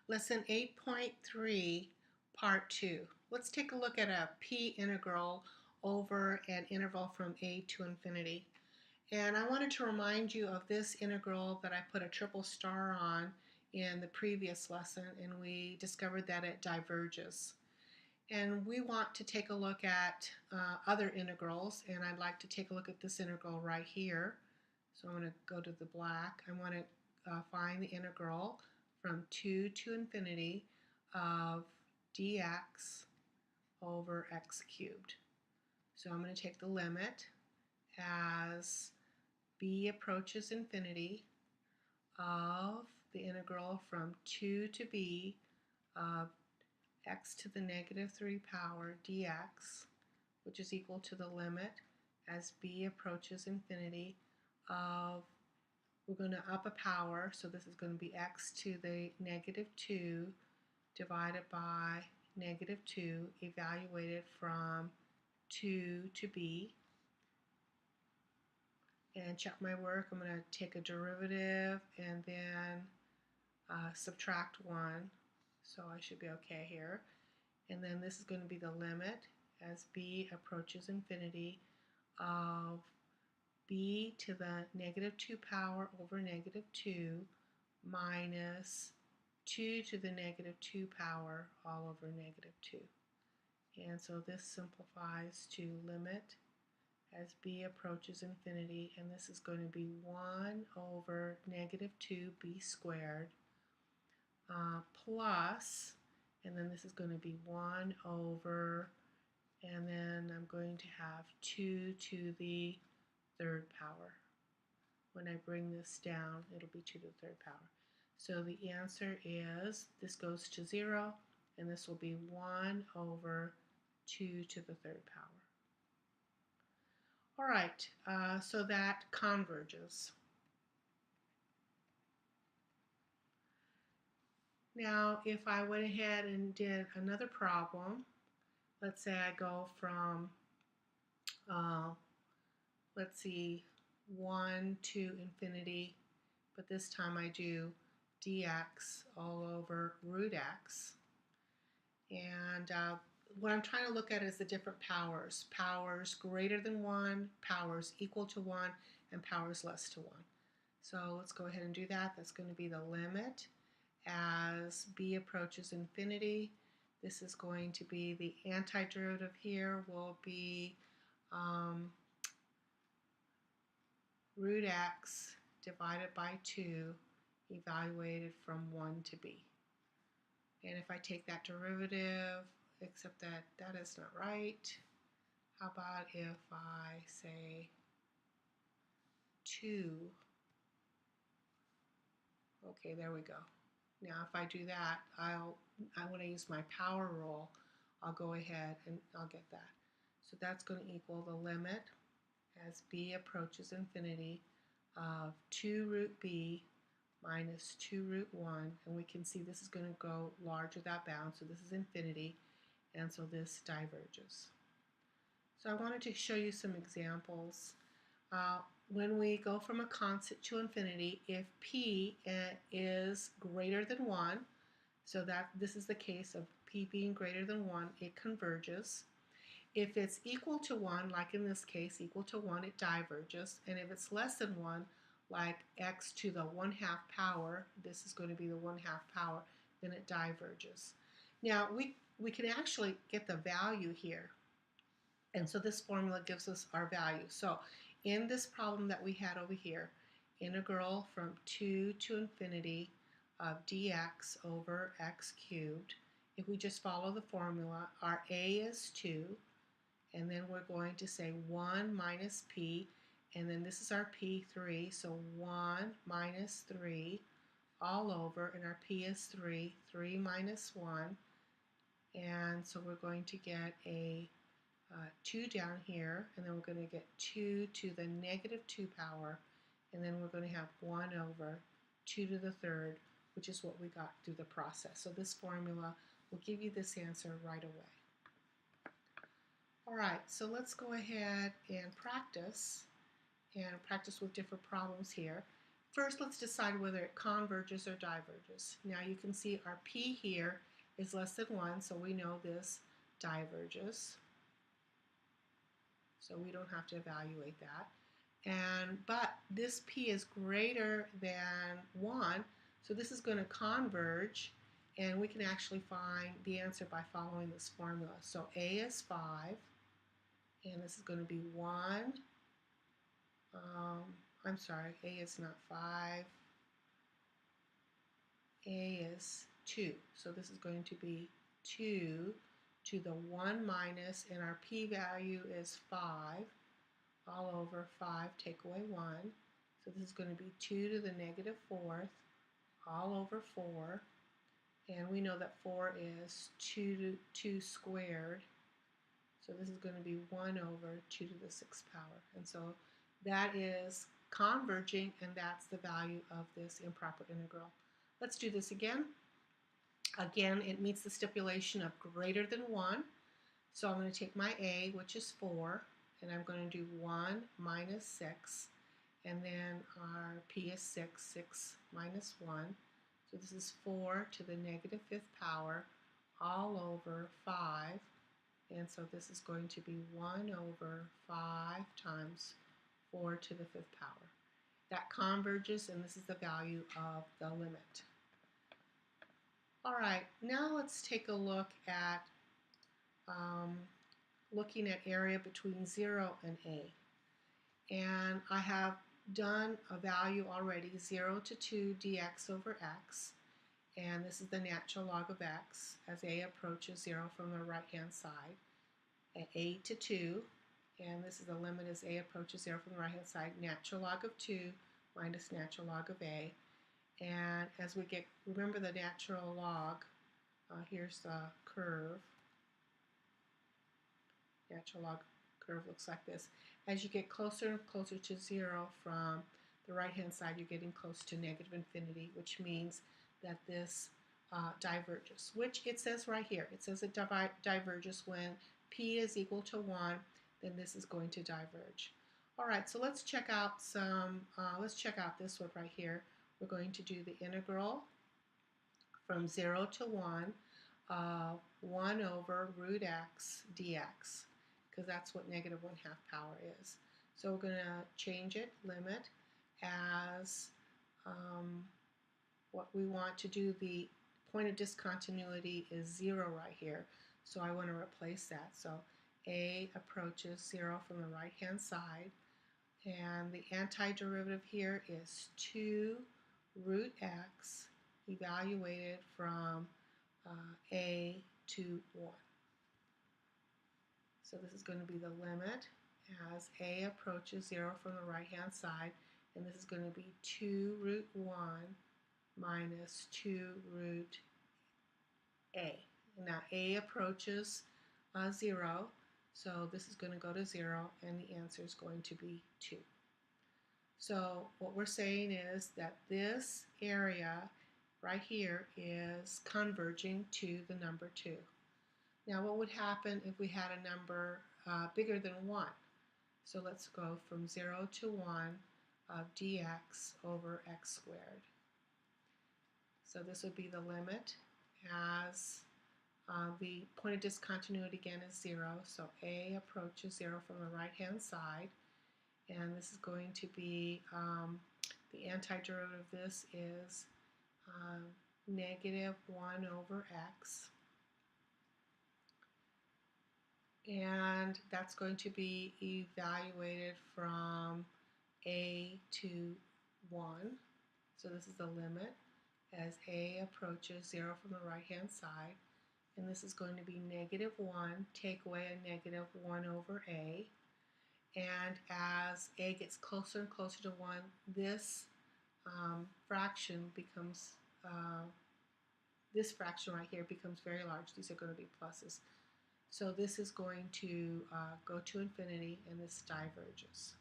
Lesson 8.3, Part 2. Let's take a look at a p integral over an interval from a to infinity. And I wanted to remind you of this integral that I put a triple star on in the previous lesson, and we discovered that it diverges. And we want to take a look at other integrals, and I'd like to take a look at this integral right here. So I'm going to go to the black. I want to find the integral from 2 to infinity of dx over x cubed. So I'm going to take the limit as b approaches infinity of the integral from 2 to b of x to the negative 3 power dx, which is equal to the limit as b approaches infinity of, we're going to up a power, so this is going to be x to the negative 2 divided by negative 2 evaluated from 2 to b. And check my work. I'm going to take a derivative and then subtract 1. So I should be okay here. And then this is going to be the limit as b approaches infinity of b to the negative 2 power over negative 2 minus 2 to the negative 2 power all over negative 2. And so this simplifies to limit as b approaches infinity, and this is going to be 1 over negative 2b squared plus, and then this is going to be 1 over, and then I'm going to have 2 to the third power. When I bring this down, it'll be 2 to the third power. So the answer is, this goes to 0, and this will be 1 over 2 to the third power. All right, so that converges. Now, if I went ahead and did another problem, let's say I go from, let's see, 1 to infinity, but this time I do dx all over root x. And what I'm trying to look at is the different powers. Powers greater than 1, powers equal to 1, and powers less to 1. So let's go ahead and do that. That's going to be the limit as b approaches infinity. This is going to be the antiderivative here will be root x divided by 2 evaluated from 1 to b. And if I take that derivative, except that that is not right, how about if I say 2? Okay, there we go. Now if I do that, I want to use my power rule. I'll go ahead and I'll get that. So that's going to equal the limit as b approaches infinity of 2 root b minus 2 root 1, and we can see this is going to go larger that bound, so this is infinity, and so this diverges. So I wanted to show you some examples. When we go from a constant to infinity, if p is greater than 1, so that this is the case of p being greater than 1, it converges. If it's equal to 1, like in this case, equal to 1, it diverges. And if it's less than 1, like x to the 1/2 power, this is going to be the 1/2 power, then it diverges. Now, we can actually get the value here. And so this formula gives us our value. So in this problem that we had over here, integral from 2 to infinity of dx over x cubed, if we just follow the formula, our a is 2, and then we're going to say 1 minus p, and then this is our p3, so 1 minus 3 all over, and our p is 3, 3 minus 1, and so we're going to get a 2 down here, and then we're going to get 2 to the negative 2 power, and then we're going to have 1 over 2 to the third, which is what we got through the process. So this formula will give you this answer right away. All right, so let's go ahead and practice with different problems here. First, let's decide whether it converges or diverges. Now you can see our p here is less than 1, so we know this diverges. So we don't have to evaluate that. But this p is greater than 1, so this is going to converge, and we can actually find the answer by following this formula. So a is 5, and this is going to be 1. I'm sorry, a is not 5. A is 2. So this is going to be 2 to the 1 minus, and our p-value is 5. All over 5, take away 1. So this is going to be 2 to the negative 4th, all over 4. And we know that 4 is 2 squared. So this is going to be 1 over 2 to the 6th power. And so that is converging, and that's the value of this improper integral. Let's do this again. Again, it meets the stipulation of greater than 1. So I'm going to take my a, which is 4, and I'm going to do 1 minus 6, and then our p is 6, 6 minus 1. So this is 4 to the negative 5th power, all over 5. And so this is going to be 1 over 5 times 4 to the 5th power. That converges, and this is the value of the limit. All right, now let's take a look at looking at area between 0 and a. And I have done a value already, 0 to 2 dx over x. And this is the natural log of x as a approaches 0 from the right-hand side. At a to 2, and this is the limit as a approaches 0 from the right-hand side, natural log of 2 minus natural log of a. And as we get, remember the natural log, here's the curve. Natural log curve looks like this. As you get closer and closer to 0 from the right-hand side, you're getting close to negative infinity, which means that this diverges, which it says right here. It says it diverges when p is equal to 1, then this is going to diverge. All right, so let's check out let's check out this one right here. We're going to do the integral from 0 to 1 of 1 over root x dx, because that's what negative 1/2 power is. So we're going to change it, limit, as what we want to do, the point of discontinuity is 0 right here. So I want to replace that. So a approaches 0 from the right-hand side. And the antiderivative here is 2 root x evaluated from a to 1. So this is going to be the limit as a approaches 0 from the right-hand side. And this is going to be 2 root 1 minus 2 root a. Now a approaches 0, so this is going to go to 0, and the answer is going to be 2. So what we're saying is that this area right here is converging to the number 2. Now what would happen if we had a number bigger than 1? So let's go from 0 to 1 of dx over x squared. So this would be the limit as the point of discontinuity again is 0, so a approaches 0 from the right-hand side, and this is going to be, the antiderivative of this is negative 1 over x, and that's going to be evaluated from a to 1, so this is the limit as a approaches 0 from the right-hand side. And this is going to be negative 1, take away a negative 1 over a. And as a gets closer and closer to 1, this fraction becomes, this fraction right here becomes very large. These are going to be pluses. So this is going to go to infinity, and this diverges,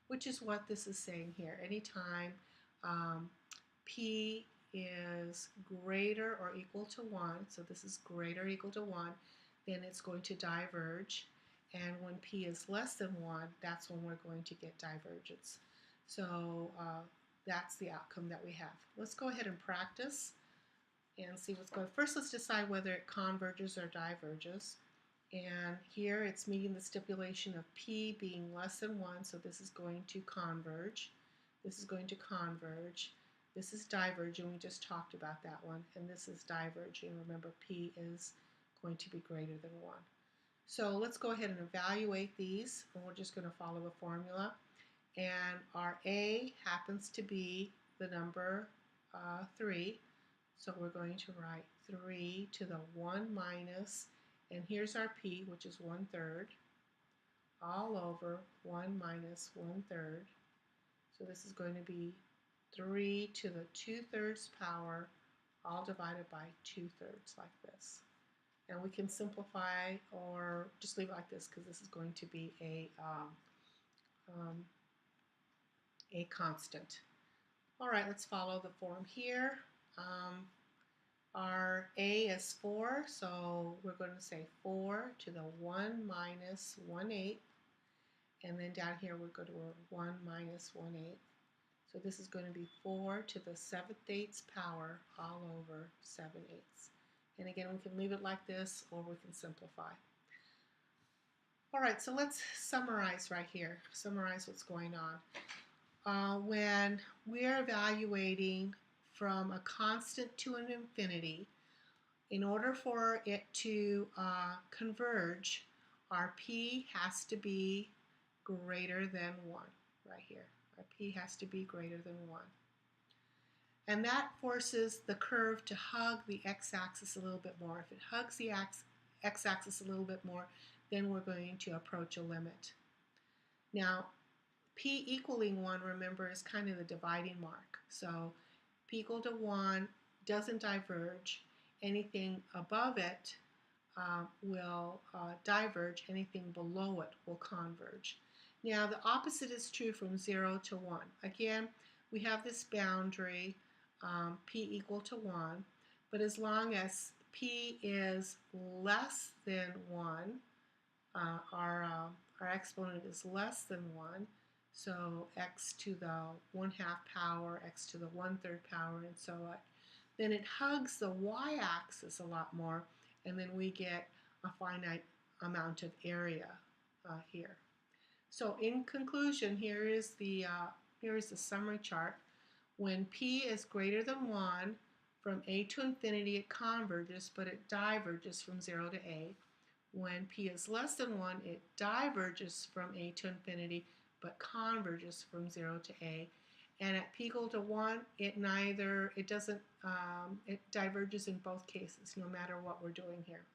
which is what this is saying here. Anytime p is greater or equal to 1, so this is greater or equal to 1, then it's going to diverge. And when p is less than 1, that's when we're going to get divergence. So that's the outcome that we have. Let's go ahead and practice and see what's going on. First, let's decide whether it converges or diverges. And here it's meeting the stipulation of p being less than 1, so this is going to converge. This is going to converge. This is diverging. We just talked about that one. And this is diverging. Remember, p is going to be greater than 1. So let's go ahead and evaluate these, and we're just going to follow the formula. And our a happens to be the number 3. So we're going to write 3 to the 1 minus, and here's our p, which is 1/3, all over 1 minus 1/3. So this is going to be 3 to the 2/3 power, all divided by 2/3, like this. And we can simplify or just leave it like this because this is going to be a constant. All right, let's follow the form here. Our a is 4, so we're going to say 4 to the 1 minus 1/8. And then down here we're going to work 1 minus 1/8. So this is going to be 4 to the 7/8 power all over 7/8. And again, we can leave it like this or we can simplify. All right, so let's summarize right here, summarize what's going on. When we're evaluating from a constant to an infinity, in order for it to converge, our p has to be greater than 1, right here. Our p has to be greater than 1. And that forces the curve to hug the x-axis a little bit more. If it hugs the x-axis a little bit more, then we're going to approach a limit. Now, p equaling 1, remember, is kind of the dividing mark. So p equal to 1 doesn't diverge. Anything above it will diverge. Anything below it will converge. Now, the opposite is true from 0 to 1. Again, we have this boundary, p equal to 1, but as long as p is less than 1, our exponent is less than 1, so x to the 1/2 power, x to the 1/3 power, and so on, then it hugs the y-axis a lot more, and then we get a finite amount of area here. So in conclusion, here is the summary chart. When p is greater than 1, from a to infinity it converges, but it diverges from 0 to a. When p is less than 1, it diverges from a to infinity, but converges from 0 to a. And at p equal to 1, it diverges in both cases, no matter what we're doing here.